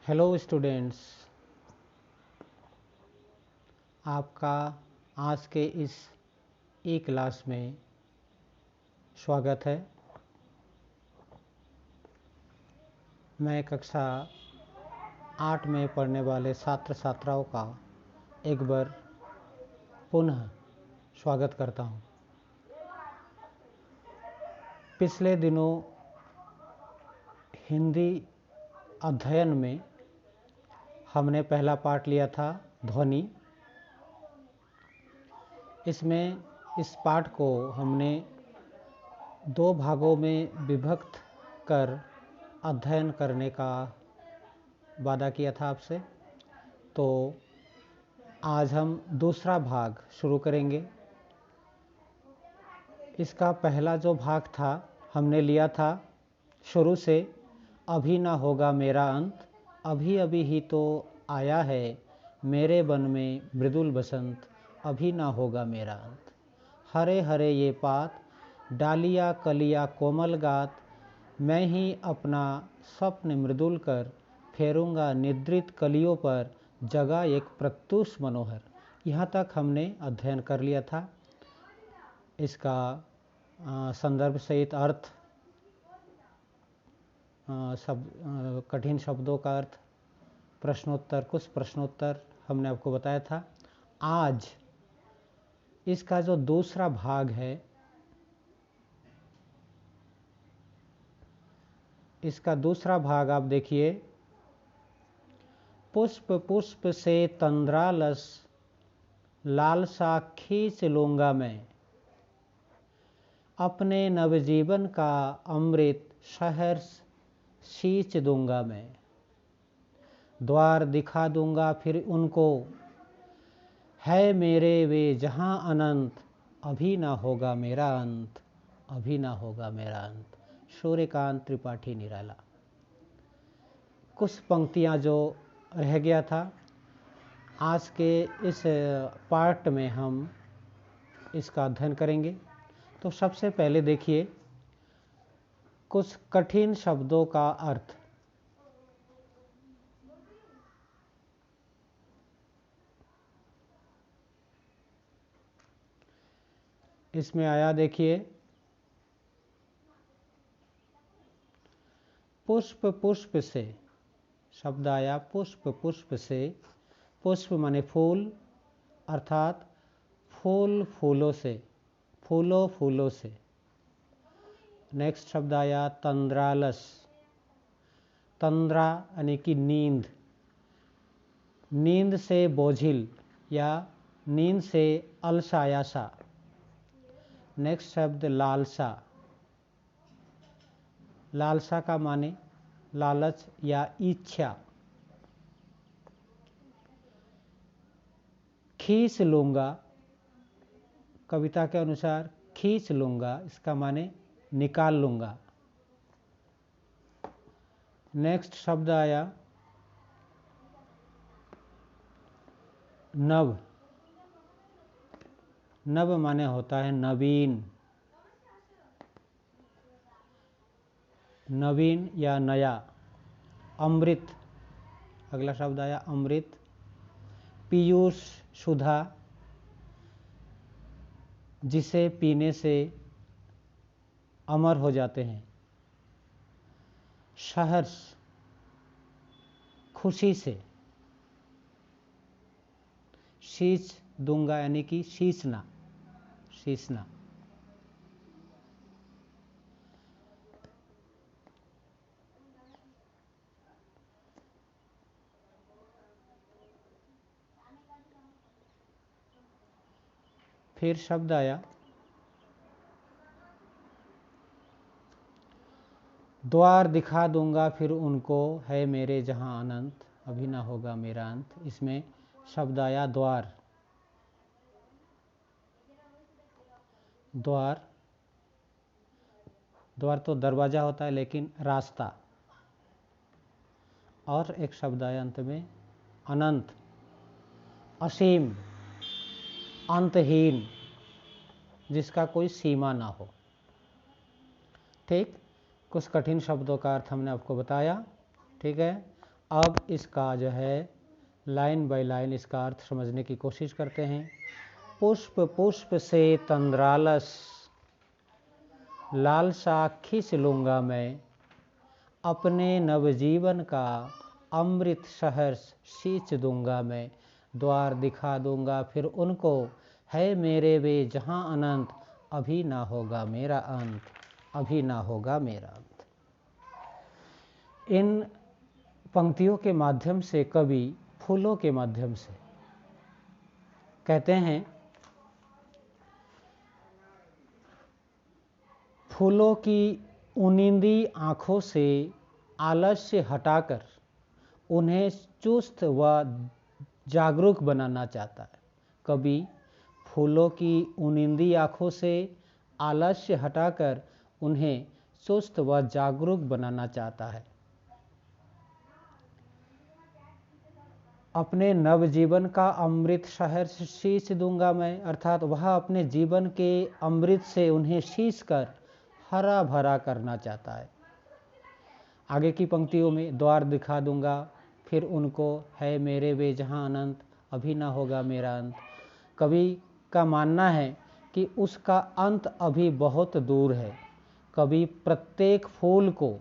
Hello students, आपका आज के इस ई क्लास में स्वागत है। मैं कक्षा 8 में पढ़ने वाले छात्र छात्राओं का एक बार पुनः स्वागत करता हूं। पिछले दिनों हिंदी अध्ययन में हमने पहला पाठ लिया था ध्वनि। इसमें इस पाठ को हमने 2 भागों में विभक्त कर अध्ययन करने का वादा किया था आपसे। तो आज हम दूसरा भाग शुरू करेंगे। इसका पहला जो भाग था हमने लिया था शुरू से, अभी ना होगा मेरा अंत, अभी अभी ही तो आया है मेरे वन में मृदुल बसंत, अभी ना होगा मेरा अंत। हरे हरे ये पात, डालिया कलिया कोमल गात, मैं ही अपना स्वप्न मृदुल कर, फेरूंगा निद्रित कलियों पर, जगा एक प्रत्युष मनोहर। यहाँ तक हमने अध्ययन कर लिया था। इसका संदर्भ सहित अर्थ, कठिन शब्दों का अर्थ, प्रश्नोत्तर, कुछ प्रश्नोत्तर हमने आपको बताया था। आज इसका जो दूसरा भाग है, इसका दूसरा भाग आप देखिए। पुष्प पुष्प से तंद्रालस, लालसा खींच लूंगा मैं, अपने नवजीवन का अमृत सहर्ष सींच दूंगा मैं। द्वार दिखा दूंगा फिर उनको, है मेरे वे जहां अनंत, अभी ना होगा मेरा अंत, अभी ना होगा मेरा अंत। सूर्यकांत त्रिपाठी निराला। कुछ पंक्तियां जो रह गया था, आज के इस पार्ट में हम इसका अध्ययन करेंगे। तो सबसे पहले देखिए कुछ कठिन शब्दों का अर्थ। इसमें आया, देखिए, पुष्प पुष्प से शब्द आया, पुष्प पुष्प से। पुष्प माने फूल, अर्थात फूल फूलों से, फूलों फूलों से। नेक्स्ट शब्द आया तंद्रालस। तंद्रा यानी कि नींद, नींद से बोझिल या नींद से अलसाया सा। नेक्स्ट शब्द लालसा। लालसा का माने लालच या इच्छा। खींच लूंगा, कविता के अनुसार खींच लूंगा, इसका माने निकाल लूंगा। नेक्स्ट शब्द आया नव। नव माने होता है नवीन, नवीन या नया। अमृत, अगला शब्द आया अमृत। पीयूष, सुधा, जिसे पीने से अमर हो जाते हैं। सहर्ष, खुशी से। सींच दूंगा यानी कि सींचना, सींचना। फिर शब्द आया द्वार दिखा दूंगा फिर उनको, है मेरे जहां अनंत, अभी ना होगा मेरा अंत। इसमें शब्द आया द्वार। द्वार, द्वार तो दरवाजा होता है, लेकिन रास्ता। और एक शब्द आया अंत में अनंत, असीम, अंतहीन, जिसका कोई सीमा ना हो। ठीक, कुछ कठिन शब्दों का अर्थ हमने आपको बताया। ठीक है, अब इसका जो है लाइन बाय लाइन इसका अर्थ समझने की कोशिश करते हैं। पुष्प पुष्प से तंद्रालस, लालसा खींच लूँगा मैं, अपने नवजीवन का अमृत शहर सींच दूंगा मैं, द्वार दिखा दूंगा फिर उनको, है मेरे वे जहाँ अनंत, अभी ना होगा मेरा अंत, अभी ना होगा मेरा अंत। इन पंक्तियों के माध्यम से कवि फूलों के माध्यम से कहते हैं, फूलों की उनिंदी आँखों से आलस्य हटाकर उन्हें चुस्त व जागरूक बनाना चाहता है। कवि फूलों की उनिंदी आँखों से आलस्य हटाकर उन्हें चुस्त व जागरूक बनाना चाहता है। अपने नवजीवन का अमृत शहर से सींच दूंगा मैं, अर्थात वह अपने जीवन के अमृत से उन्हें सींच कर हरा भरा करना चाहता है। आगे की पंक्तियों में, द्वार दिखा दूंगा फिर उनको, है मेरे वे जहाँ अनंत, अभी ना होगा मेरा अंत। कवि का मानना है कि उसका अंत अभी बहुत दूर है। कवि प्रत्येक फूल को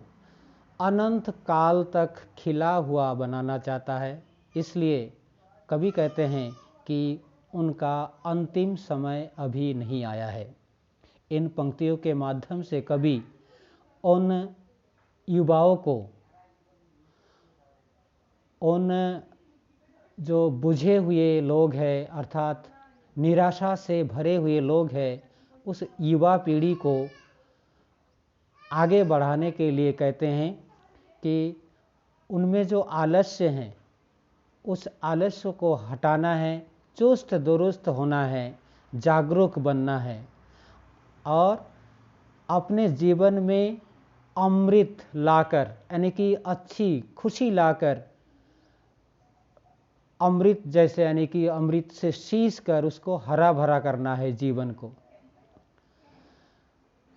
अनंत काल तक खिला हुआ बनाना चाहता है, इसलिए कवि कहते हैं कि उनका अंतिम समय अभी नहीं आया है। इन पंक्तियों के माध्यम से कवि उन युवाओं को, उन जो बुझे हुए लोग हैं, अर्थात निराशा से भरे हुए लोग हैं, उस युवा पीढ़ी को आगे बढ़ाने के लिए कहते हैं कि उनमें जो आलस्य हैं उस आलस्य को हटाना है, चुस्त दुरुस्त होना है, जागरूक बनना है और अपने जीवन में अमृत लाकर, यानी कि अच्छी खुशी लाकर, अमृत जैसे यानी कि अमृत से सींच कर उसको हरा भरा करना है जीवन को।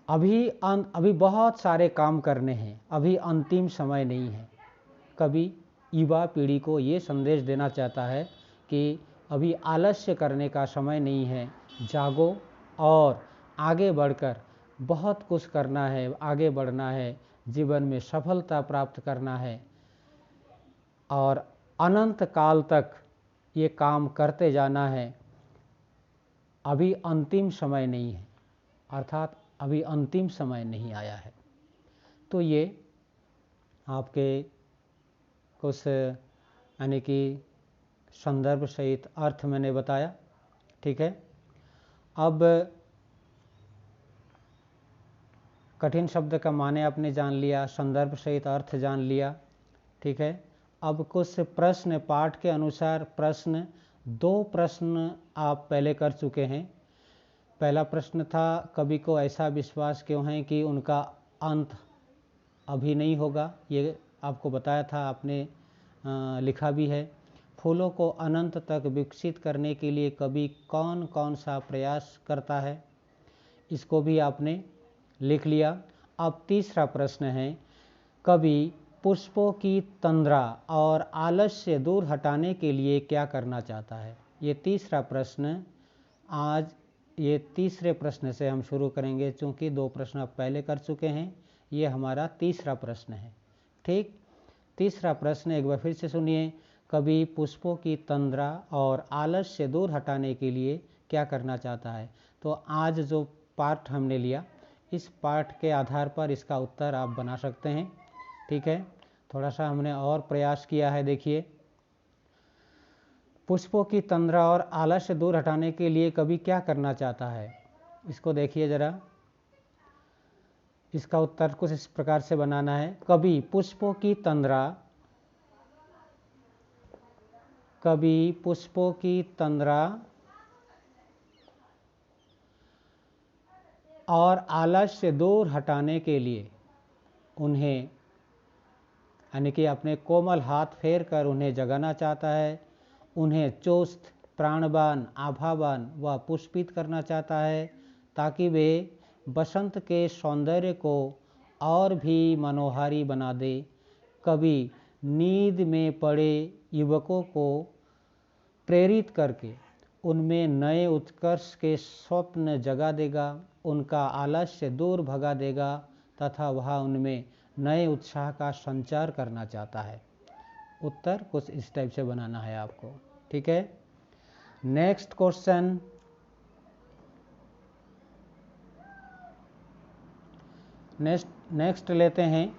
अभी बहुत सारे काम करने हैं, अभी अंतिम समय नहीं है। कभी युवा पीढ़ी को ये संदेश देना चाहता है कि अभी आलस्य करने का समय नहीं है, जागो और आगे बढ़कर बहुत कुछ करना है, आगे बढ़ना है, जीवन में सफलता प्राप्त करना है और अनंत काल तक ये काम करते जाना है। अभी अंतिम समय नहीं है, अर्थात अभी अंतिम समय नहीं आया है। तो ये आपके कुछ यानी कि संदर्भ सहित अर्थ मैंने बताया, ठीक है। अब कठिन शब्द का माने आपने जान लिया, संदर्भ सहित अर्थ जान लिया, ठीक है। अब कुछ प्रश्न, पाठ के अनुसार प्रश्न, 2 प्रश्न आप पहले कर चुके हैं। पहला प्रश्न था, कवि को ऐसा विश्वास क्यों है कि उनका अंत अभी नहीं होगा, ये आपको बताया था, आपने लिखा भी है। फूलों को अनंत तक विकसित करने के लिए कवि कौन कौन सा प्रयास करता है, इसको भी आपने लिख लिया। अब तीसरा प्रश्न है, कवि पुष्पों की तंद्रा और आलस्य दूर हटाने के लिए क्या करना चाहता है। ये तीसरा प्रश्न, आज ये तीसरे प्रश्न से हम शुरू करेंगे, चूँकि 2 प्रश्न आप पहले कर चुके हैं, ये हमारा तीसरा प्रश्न है, ठीक। तीसरा प्रश्न एक बार फिर से सुनिए, कवि पुष्पों की तंद्रा और आलस्य दूर हटाने के लिए क्या करना चाहता है। तो आज जो पाठ हमने लिया, इस पाठ के आधार पर इसका उत्तर आप बना सकते हैं, ठीक है। थोड़ा सा हमने और प्रयास किया है, देखिए, पुष्पों की तंद्रा और आलस्य दूर हटाने के लिए कवि क्या करना चाहता है, इसको देखिए ज़रा। इसका उत्तर कुछ इस प्रकार से बनाना है, कवि पुष्पों की तंद्रा, कवि पुष्पों की तंद्रा और आलस्य दूर हटाने के लिए उन्हें, यानी कि अपने कोमल हाथ फेर कर उन्हें जगाना चाहता है, उन्हें चुस्त, प्राणवान, आभावान व पुष्पित करना चाहता है, ताकि वे बसंत के सौंदर्य को और भी मनोहारी बना दे। कवि नींद में पड़े युवकों को प्रेरित करके उनमें नए उत्कर्ष के स्वप्न जगा देगा, उनका आलस्य दूर भगा देगा तथा वह उनमें नए उत्साह का संचार करना चाहता है। उत्तर कुछ इस टाइप से बनाना है आपको, ठीक है। नेक्स्ट क्वेश्चन, नेक्स्ट लेते हैं।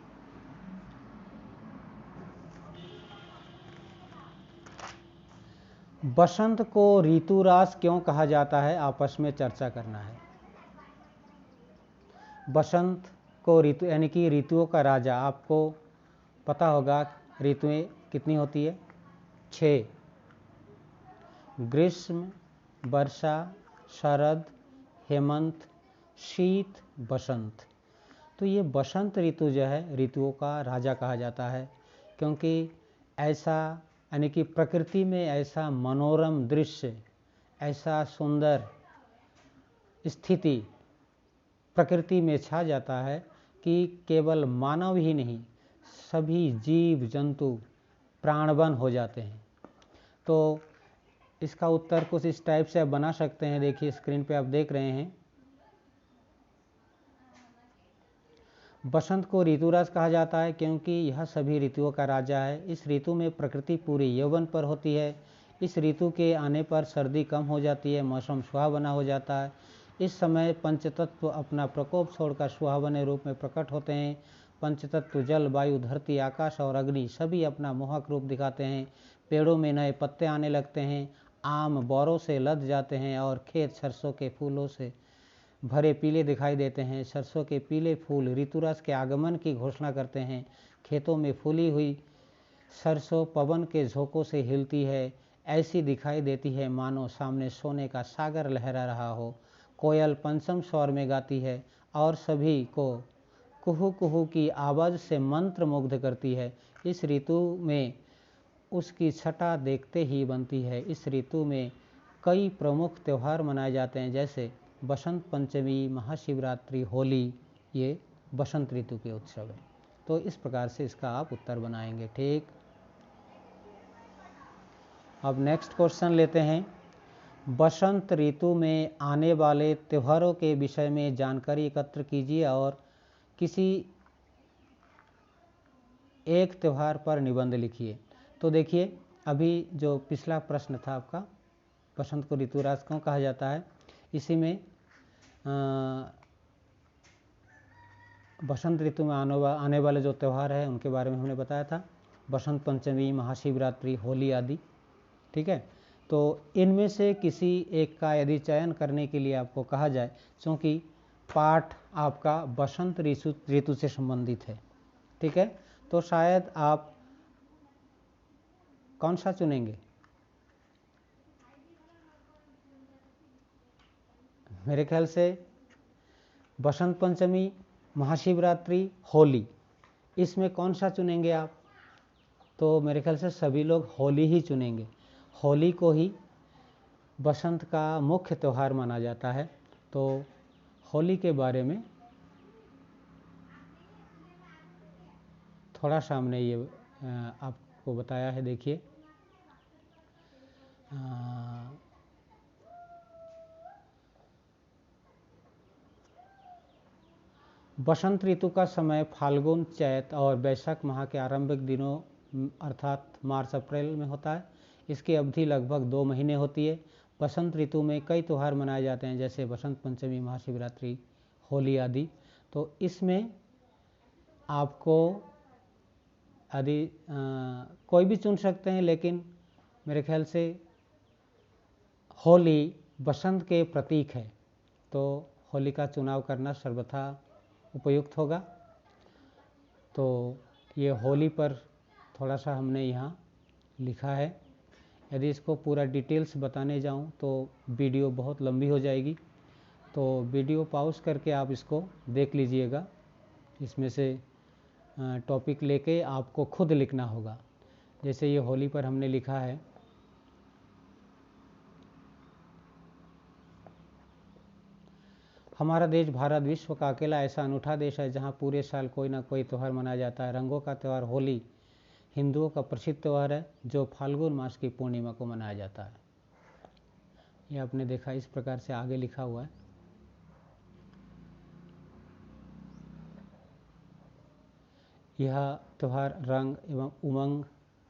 बसंत को ऋतुराज क्यों कहा जाता है, आपस में चर्चा करना है। बसंत को ऋतु यानी कि ऋतुओं का राजा, आपको पता होगा ऋतुएं कितनी होती है, 6, ग्रीष्म, वर्षा, शरद, हेमंत, शीत, बसंत। तो ये बसंत ऋतु जो है ऋतुओं का राजा कहा जाता है, क्योंकि ऐसा यानी कि प्रकृति में ऐसा मनोरम दृश्य, ऐसा सुंदर स्थिति प्रकृति में छा जाता है कि केवल मानव ही नहीं, सभी जीव जंतु प्राणवान हो जाते हैं। तो इसका उत्तर कुछ इस टाइप से आप बना सकते हैं। देखिए स्क्रीन पे आप देख रहे हैं। बसंत को ऋतुराज कहा जाता है क्योंकि यह सभी ऋतुओं का राजा है। इस ऋतु में प्रकृति पूरे यौवन पर होती है। इस ऋतु के आने पर सर्दी कम हो जाती है, मौसम सुहावना हो जाता है। इस समय पंचतत्व अपना प्रकोप छोड़कर सुहावने रूप में प्रकट होते हैं। पंचतत्व जल, वायु, धरती, आकाश और अग्नि सभी अपना मोहक रूप दिखाते हैं। पेड़ों में नए पत्ते आने लगते हैं, आम बोरों से लद जाते हैं और खेत सरसों के फूलों से भरे पीले दिखाई देते हैं। सरसों के पीले फूल ऋतुराज के आगमन की घोषणा करते हैं। खेतों में फूली हुई सरसों पवन के झोंकों से हिलती है, ऐसी दिखाई देती है मानो सामने सोने का सागर लहरा रहा हो। कोयल पंचम स्वर में गाती है और सभी को कुहू कुहू की आवाज़ से मंत्र मुग्ध करती है। इस ऋतु में उसकी छटा देखते ही बनती है। इस ऋतु में कई प्रमुख त्यौहार मनाए जाते हैं, जैसे बसंत पंचमी, महाशिवरात्रि, होली। ये बसंत ऋतु के उत्सव है। तो इस प्रकार से इसका आप उत्तर बनाएंगे, ठीक। अब नेक्स्ट क्वेश्चन लेते हैं। बसंत ऋतु में आने वाले त्योहारों के विषय में जानकारी एकत्र कीजिए और किसी एक त्यौहार पर निबंध लिखिए। तो देखिए अभी जो पिछला प्रश्न था आपका, बसंत को ऋतुराज क्यों कहा जाता है, इसी में बसंत ऋतु में आने वाले जो त्यौहार है उनके बारे में हमने बताया था, बसंत पंचमी, महाशिवरात्रि, होली आदि, ठीक है। तो इनमें से किसी एक का यदि चयन करने के लिए आपको कहा जाए, क्योंकि पाठ आपका बसंत ऋतु से संबंधित है, ठीक है, तो शायद आप कौन सा चुनेंगे? मेरे ख्याल से बसंत पंचमी, महाशिवरात्रि, होली, इसमें कौन सा चुनेंगे आप? तो मेरे ख्याल से सभी लोग होली ही चुनेंगे। होली को ही बसंत का मुख्य त्यौहार माना जाता है। तो होली के बारे में थोड़ा सा हमने ये आपको बताया है। देखिए बसंत ऋतु का समय फाल्गुन, चैत और वैशाख माह के आरंभिक दिनों अर्थात मार्च अप्रैल में होता है। इसकी अवधि लगभग 2 महीने होती है। बसंत ऋतु में कई त्यौहार मनाए जाते हैं, जैसे बसंत पंचमी, महाशिवरात्रि, होली आदि। तो इसमें आपको यदि कोई भी चुन सकते हैं, लेकिन मेरे ख्याल से होली बसंत के प्रतीक है, तो होली का चुनाव करना सर्वथा उपयुक्त होगा। तो ये होली पर थोड़ा सा हमने यहाँ लिखा है। यदि इसको पूरा डिटेल्स बताने जाऊँ तो वीडियो बहुत लंबी हो जाएगी, तो वीडियो पॉज करके आप इसको देख लीजिएगा। इसमें से टॉपिक लेके आपको खुद लिखना होगा। जैसे ये होली पर हमने लिखा है, हमारा देश भारत विश्व का अकेला ऐसा अनूठा देश है जहाँ पूरे साल कोई ना कोई त्यौहार मनाया जाता है। रंगों का त्यौहार होली हिंदुओं का प्रसिद्ध त्यौहार है जो फाल्गुन मास की पूर्णिमा को मनाया जाता है। ये आपने देखा इस प्रकार से आगे लिखा हुआ है। यह त्यौहार रंग एवं उमंग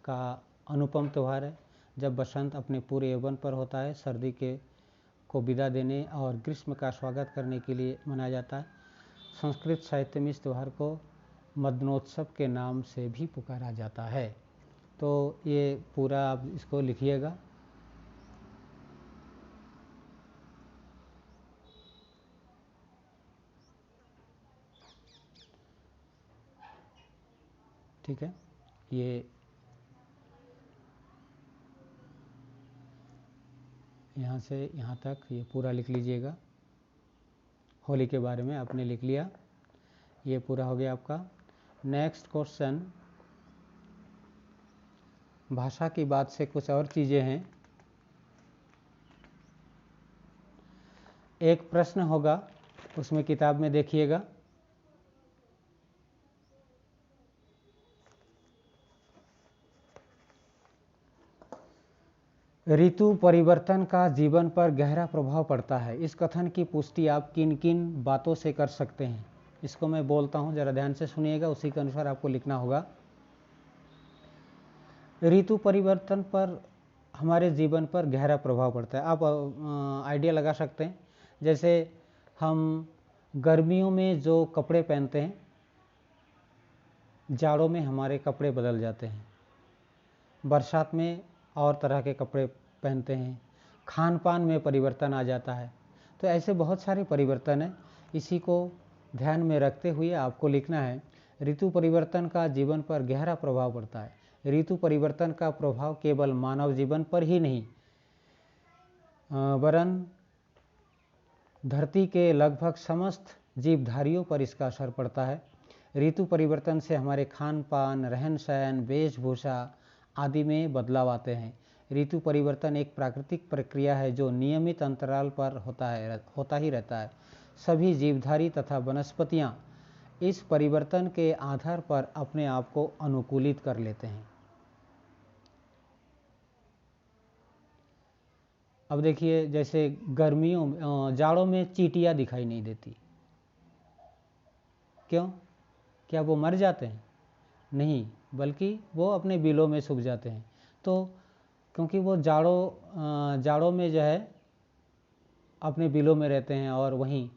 का अनुपम त्यौहार है। जब बसंत अपने पूरे यौवन पर होता है, सर्दी के को विदा देने और ग्रीष्म का स्वागत करने के लिए मनाया जाता है। संस्कृत साहित्य में इस त्यौहार को मदनोत्सव के नाम से भी पुकारा जाता है। तो ये पूरा आप इसको लिखिएगा। ठीक है, ये यहाँ से यहाँ तक ये पूरा लिख लीजिएगा। होली के बारे में आपने लिख लिया, ये पूरा हो गया आपका। नेक्स्ट क्वेश्चन, भाषा की बात से कुछ और चीज़ें हैं। एक प्रश्न होगा, उसमें किताब में देखिएगा। ऋतु परिवर्तन का जीवन पर गहरा प्रभाव पड़ता है। इस कथन की पुष्टि आप किन किन बातों से कर सकते हैं? इसको मैं बोलता हूँ, जरा ध्यान से सुनिएगा, उसी के अनुसार आपको लिखना होगा। ऋतु परिवर्तन पर हमारे जीवन पर गहरा प्रभाव पड़ता है। आप आइडिया लगा सकते हैं, जैसे हम गर्मियों में जो कपड़े पहनते हैं, जाड़ों में हमारे कपड़े बदल जाते हैं। बरसात में और तरह के कपड़े पहनते हैं। खान पान में परिवर्तन आ जाता है। तो ऐसे बहुत सारे परिवर्तन हैं। इसी को ध्यान में रखते हुए आपको लिखना है, ऋतु परिवर्तन का जीवन पर गहरा प्रभाव पड़ता है। ऋतु परिवर्तन का प्रभाव केवल मानव जीवन पर ही नहीं, वरन धरती के लगभग समस्त जीवधारियों पर इसका असर पड़ता है। ऋतु परिवर्तन से हमारे खान पान, रहन सहन, वेशभूषा आदि में बदलाव आते हैं। ऋतु परिवर्तन एक प्राकृतिक प्रक्रिया है जो नियमित अंतराल पर होता ही रहता है। सभी जीवधारी तथा वनस्पतियां इस परिवर्तन के आधार पर अपने आप को अनुकूलित कर लेते हैं। अब देखिए, जैसे जाड़ों में चींटियां दिखाई नहीं देती। क्यों? क्या वो मर जाते हैं? नहीं, बल्कि वो अपने बिलों में सूख जाते हैं। तो क्योंकि वो जाड़ों में जो है अपने बिलों में रहते हैं और वहीं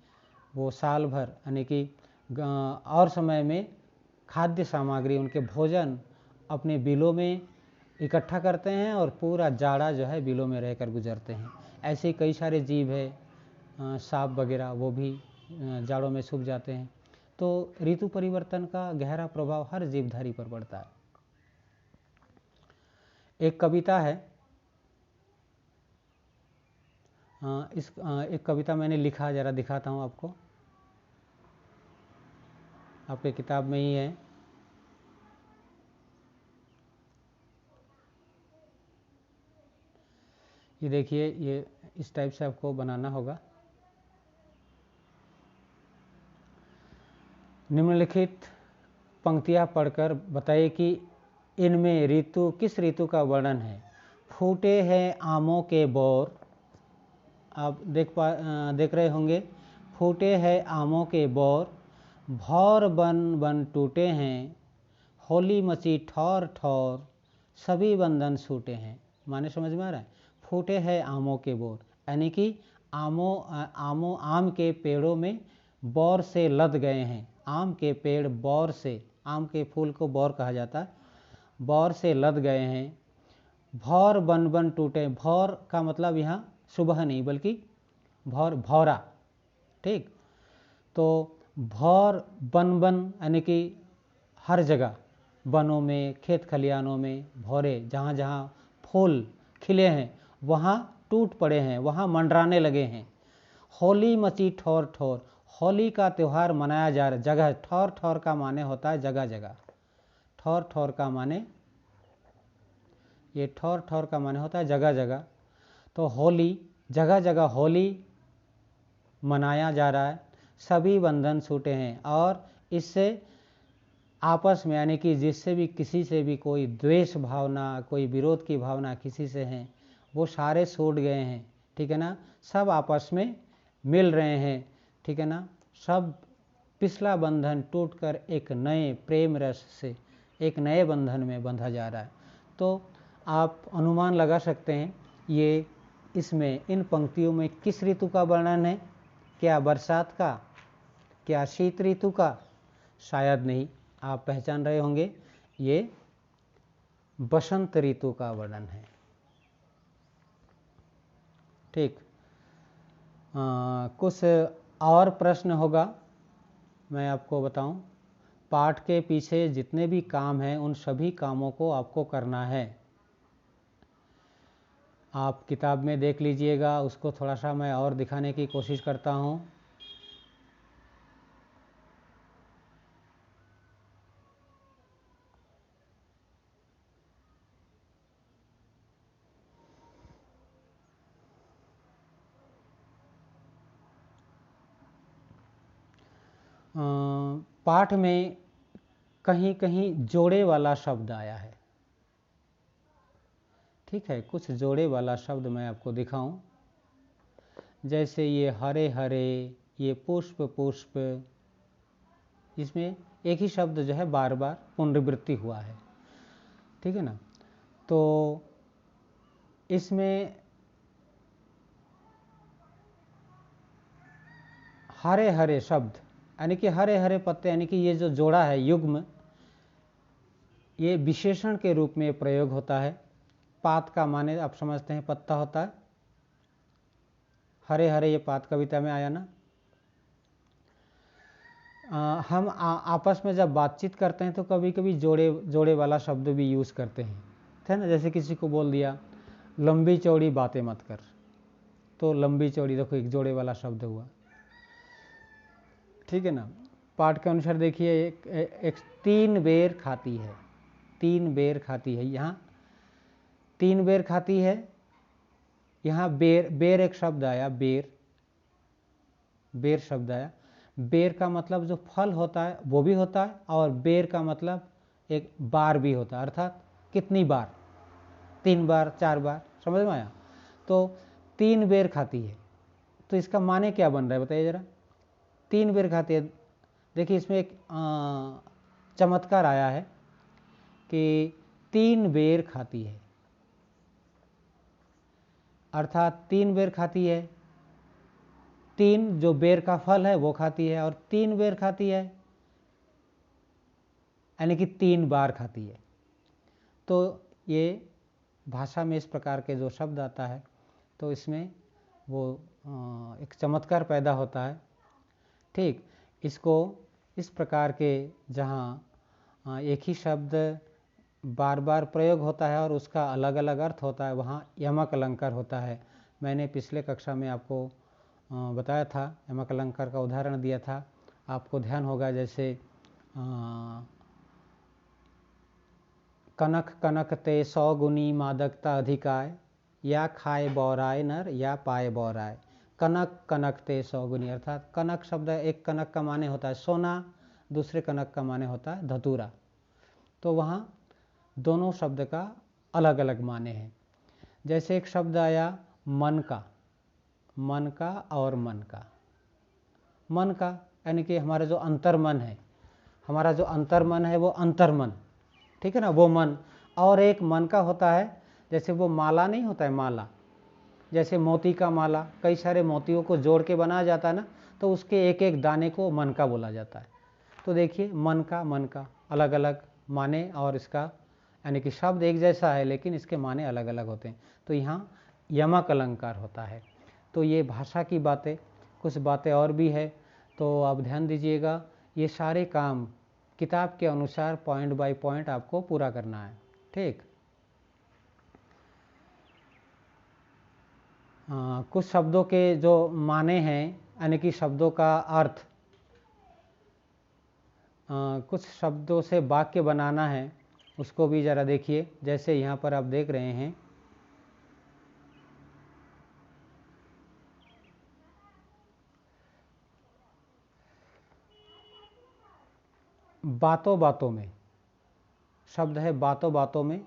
वो साल भर, यानी कि और समय में खाद्य सामग्री, उनके भोजन अपने बिलों में इकट्ठा करते हैं और पूरा जाड़ा जो है बिलों में रहकर गुजरते हैं। ऐसे कई सारे जीव है, सांप वगैरह, वो भी जाड़ों में सूख जाते हैं। तो ऋतु परिवर्तन का गहरा प्रभाव हर जीवधारी पर पड़ता है। एक कविता है, एक कविता मैंने लिखा, जरा दिखाता हूँ आपको, आपके किताब में ही है। ये देखिए, ये इस टाइप से आपको बनाना होगा। निम्नलिखित पंक्तियाँ पढ़कर बताइए कि इनमें किस ऋतु का वर्णन है। फूटे हैं आमों के बोर, आप देख रहे होंगे। फूटे हैं आमों के बोर, भौर बन बन टूटे हैं, होली मची ठौर ठौर, सभी बंधन छूटे हैं। माने समझ में आ रहा है? फूटे हैं आमों के बोर, यानी कि आम के पेड़ों में बौर से लद गए हैं। आम के पेड़ बौर से, आम के फूल को बौर कहा जाता है, बौर से लद गए हैं। भौर बन बन टूटे, भौर का मतलब यहाँ सुबह नहीं बल्कि भौरा, ठीक। तो भौर बन बन यानी कि हर जगह, वनों में, खेत खलियानों में भौरे, जहाँ जहाँ फूल खिले हैं वहाँ टूट पड़े हैं, वहाँ मंडराने लगे हैं। होली मची ठौर ठौर, होली का त्यौहार मनाया जा रहा जगह। ठौर ठौर का माने होता है जगह जगह। ठौर ठौर का माने, ये ठौर ठौर का माने होता है जगह जगह। तो होली, जगह जगह होली मनाया जा रहा है। सभी बंधन छूटे हैं और इससे आपस में, यानी कि जिससे भी किसी से भी कोई द्वेष भावना, कोई विरोध की भावना किसी से है, वो सारे छूट गए हैं, ठीक है ना। सब आपस में मिल रहे हैं, ठीक है ना। सब पिछला बंधन टूटकर एक नए प्रेम रस से एक नए बंधन में बंधा जा रहा है। तो आप अनुमान लगा सकते हैं ये इसमें इन पंक्तियों में किस ऋतु का वर्णन है। क्या बरसात का, क्या शीत ऋतु का? शायद नहीं। आप पहचान रहे होंगे, ये बसंत ऋतु का वर्णन है। ठीक, कुछ और प्रश्न होगा, मैं आपको बताऊं। पाठ के पीछे जितने भी काम हैं उन सभी कामों को आपको करना है। आप किताब में देख लीजिएगा, उसको थोड़ा सा मैं और दिखाने की कोशिश करता हूं। पाठ में कहीं कहीं जोड़े वाला शब्द आया है, ठीक है। कुछ जोड़े वाला शब्द मैं आपको दिखाऊं, जैसे ये हरे हरे, ये पुष्प पुष्प, इसमें एक ही शब्द जो है बार बार पुनरावृत्ति हुआ है, ठीक है ना। तो इसमें हरे हरे शब्द यानी कि हरे हरे पत्ते, यानी कि ये जो जोड़ा है युग्म, ये विशेषण के रूप में प्रयोग होता है। पात का माने आप समझते हैं पत्ता होता है, हरे हरे ये पात कविता में आया ना। हम आपस में जब बातचीत करते हैं तो कभी कभी जोड़े वाला शब्द भी यूज़ करते हैं, है ना। जैसे किसी को बोल दिया लंबी चौड़ी बातें मत कर, तो लंबी चौड़ी देखो एक जोड़े वाला शब्द हुआ, ठीक है ना। पाठ के अनुसार देखिए, एक 3 बेर खाती है, 3 बेर खाती है, यहाँ 3 बेर खाती है, यहाँ बेर, बेर एक शब्द आया, बेर, बेर शब्द आया। बेर का मतलब जो फल होता है वो भी होता है, और बेर का मतलब एक बार भी होता है, अर्थात कितनी बार, 3 बार 4 बार, समझ में आया। तो 3 बेर खाती है, तो इसका माने क्या बन रहा है बताइए जरा। 3 बेर खाती है, देखिए इसमें एक चमत्कार आया है कि 3 बेर खाती है, अर्थात 3 बेर खाती है, 3 जो बेर का फल है वो खाती है, और 3 बेर खाती है यानी कि 3 बार खाती है। तो ये भाषा में इस प्रकार के जो शब्द आता है तो इसमें वो एक चमत्कार पैदा होता है, ठीक। इसको इस प्रकार के जहाँ एक ही शब्द बार बार प्रयोग होता है और उसका अलग अलग अर्थ होता है, वहाँ यमक अलंकार होता है। मैंने पिछले कक्षा में आपको बताया था, यमक अलंकार का उदाहरण दिया था, आपको ध्यान होगा। जैसे कनक कनक ते 100 गुनी मादकता अधिकाय, या खाए बौराय नर या पाए बौराय। कनक कनक ते 100 गुनी, अर्थात कनक शब्द, एक कनक का माने होता है सोना, दूसरे कनक का माने होता है धतूरा। तो वहाँ दोनों शब्द का अलग अलग माने हैं। जैसे एक शब्द आया मन का, मन का और मन का, मन का यानी कि हमारा जो अंतर्मन है, हमारा जो अंतर्मन है वो अंतर्मन, ठीक है ना, वो मन। और एक मन का होता है, जैसे वो माला नहीं होता है, माला, जैसे मोती का माला, कई सारे मोतियों को जोड़ के बनाया जाता है ना, तो उसके एक एक दाने को मन का बोला जाता है। तो देखिए मन का अलग अलग माने, और इसका यानी कि शब्द एक जैसा है लेकिन इसके माने अलग अलग होते हैं। तो यहाँ यमक अलंकार होता है। तो ये भाषा की बातें, कुछ बातें और भी है, तो आप ध्यान दीजिएगा। ये सारे काम किताब के अनुसार पॉइंट बाय पॉइंट आपको पूरा करना है, ठीक। कुछ शब्दों के जो माने हैं यानी कि शब्दों का अर्थ, कुछ शब्दों से वाक्य बनाना है, उसको भी ज़रा देखिए। जैसे यहाँ पर आप देख रहे हैं बातों बातों में शब्द है, बातों बातों में,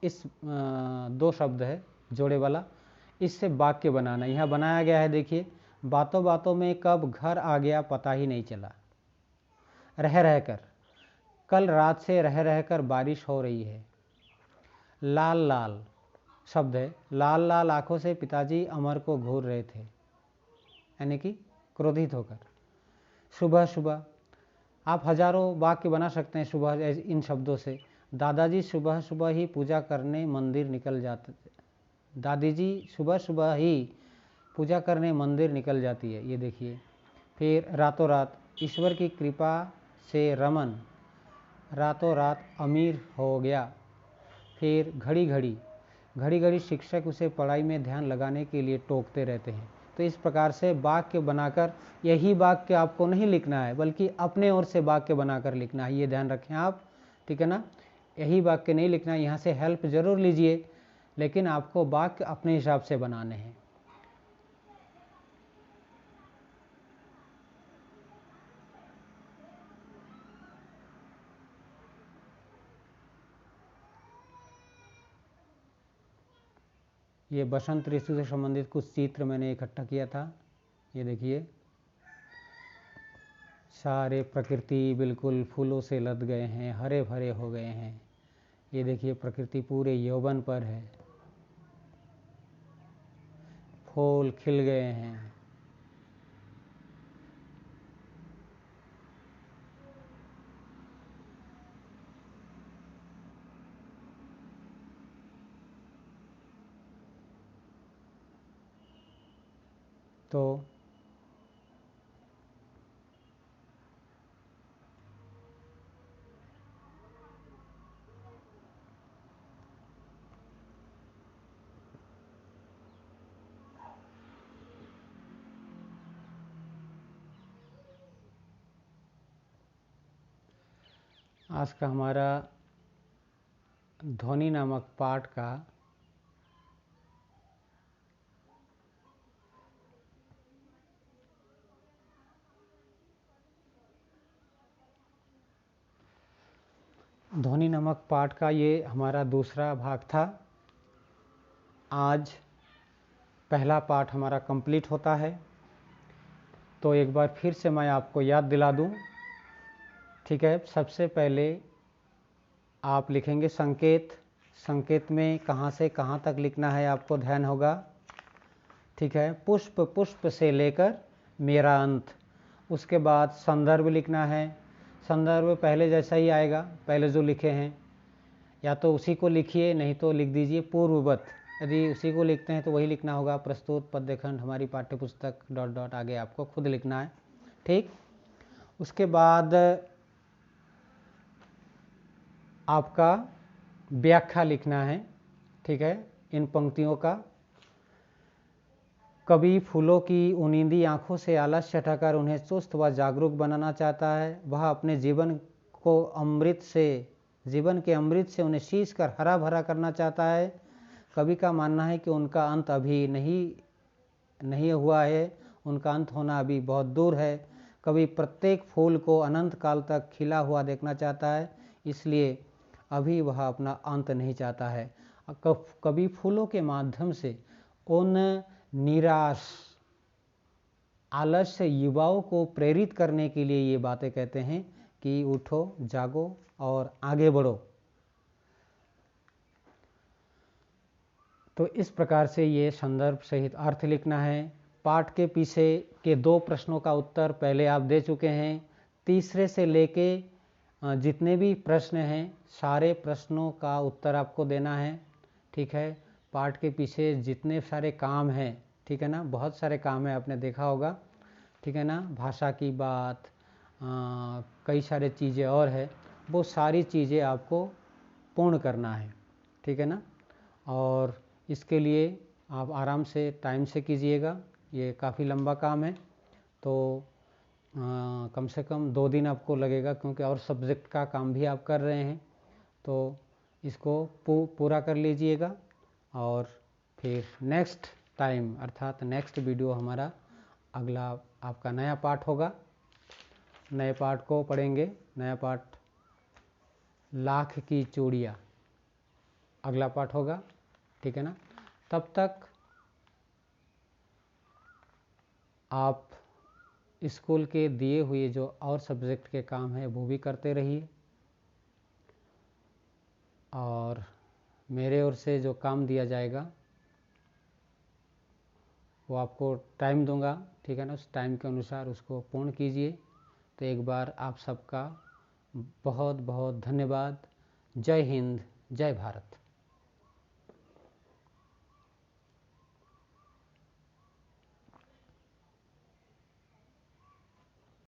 इस दो शब्द है जोड़े वाला, इससे वाक्य बनाना। यहाँ बनाया गया है, देखिए, बातों बातों में कब घर आ गया पता ही नहीं चला, रह रह कर, कल रात से रह रह कर बारिश हो रही है। लाल लाल शब्द है, लाल लाल आंखों से पिताजी अमर को घूर रहे थे, यानी कि क्रोधित होकर। सुबह सुबह, आप हजारों वाक्य बना सकते हैं सुबह इन शब्दों से। दादाजी सुबह सुबह ही पूजा करने मंदिर निकल जाते, दादी जी सुबह सुबह ही पूजा करने मंदिर निकल जाती है, ये देखिए। फिर रातों रात, ईश्वर की कृपा से रमन रातों रात अमीर हो गया। फिर घड़ी घड़ी, घड़ी घड़ी शिक्षक उसे पढ़ाई में ध्यान लगाने के लिए टोकते रहते हैं। तो इस प्रकार से वाक्य बनाकर, यही वाक्य आपको नहीं लिखना है बल्कि अपने ओर से वाक्य बनाकर लिखना है, ये ध्यान रखें आप, ठीक है ना। यही वाक्य नहीं लिखना है, यहाँ से हेल्प जरूर लीजिए, लेकिन आपको वाक्य अपने हिसाब से बनाने हैं। ये बसंत ऋतु से संबंधित कुछ चित्र मैंने इकट्ठा किया था, ये देखिए। सारे प्रकृति बिल्कुल फूलों से लद गए हैं, हरे भरे हो गए हैं। ये देखिए, प्रकृति पूरे यौवन पर है, फूल खिल गए हैं। तो आज का हमारा ध्वनि नामक पाठ का ये हमारा दूसरा भाग था। आज पहला पाठ हमारा कंप्लीट होता है। तो एक बार फिर से मैं आपको याद दिला दूं, ठीक है। सबसे पहले आप लिखेंगे संकेत। संकेत में कहाँ से कहाँ तक लिखना है आपको ध्यान होगा, ठीक है। पुष्प, पुष्प से लेकर मेरा अंत। उसके बाद संदर्भ लिखना है। संदर्भ पहले जैसा ही आएगा, पहले जो लिखे हैं, या तो उसी को लिखिए, नहीं तो लिख दीजिए पूर्ववत। यदि उसी को लिखते हैं तो वही लिखना होगा, प्रस्तुत पद्यखंड हमारी पाठ्यपुस्तक ... आगे आपको खुद लिखना है, ठीक। उसके बाद आपका व्याख्या लिखना है, ठीक है, इन पंक्तियों का। कवि फूलों की उनींदी आंखों से आलस्य हटाकर उन्हें चुस्त व जागरूक बनाना चाहता है। वह अपने जीवन के अमृत से उन्हें शीश कर हरा भरा करना चाहता है। कवि का मानना है कि उनका अंत अभी नहीं हुआ है, उनका अंत होना अभी बहुत दूर है। कवि प्रत्येक फूल को अनंत काल तक खिला हुआ देखना चाहता है, इसलिए अभी वह अपना अंत नहीं चाहता है। कवि फूलों के माध्यम से उन निराश आलस्य युवाओं को प्रेरित करने के लिए ये बातें कहते हैं कि उठो, जागो और आगे बढ़ो। तो इस प्रकार से ये संदर्भ सहित अर्थ लिखना है। पाठ के पीछे के 2 प्रश्नों का उत्तर पहले आप दे चुके हैं। तीसरे से लेके जितने भी प्रश्न हैं, सारे प्रश्नों का उत्तर आपको देना है, ठीक है। पाठ के पीछे जितने सारे काम हैं, ठीक है ना, बहुत सारे काम है, आपने देखा होगा, ठीक है ना। भाषा की बात, कई सारे चीज़ें और है, वो सारी चीज़ें आपको पूर्ण करना है, ठीक है ना। और इसके लिए आप आराम से टाइम से कीजिएगा, ये काफ़ी लंबा काम है, तो कम से कम 2 दिन आपको लगेगा, क्योंकि और सब्जेक्ट का काम भी आप कर रहे हैं। तो इसको पूरा कर लीजिएगा, और फिर नेक्स्ट टाइम अर्थात नेक्स्ट वीडियो हमारा अगला आपका नया पाठ होगा। नए पाठ को पढ़ेंगे, नया पाठ लाख की चूड़ियाँ अगला पाठ होगा, ठीक है ना। तब तक आप स्कूल के दिए हुए जो और सब्जेक्ट के काम हैं वो भी करते रहिए, और मेरे ओर से जो काम दिया जाएगा वो आपको टाइम दूंगा, ठीक है ना, उस टाइम के अनुसार उसको पूर्ण कीजिए। तो एक बार आप सबका बहुत बहुत धन्यवाद। जय हिंद, जय भारत।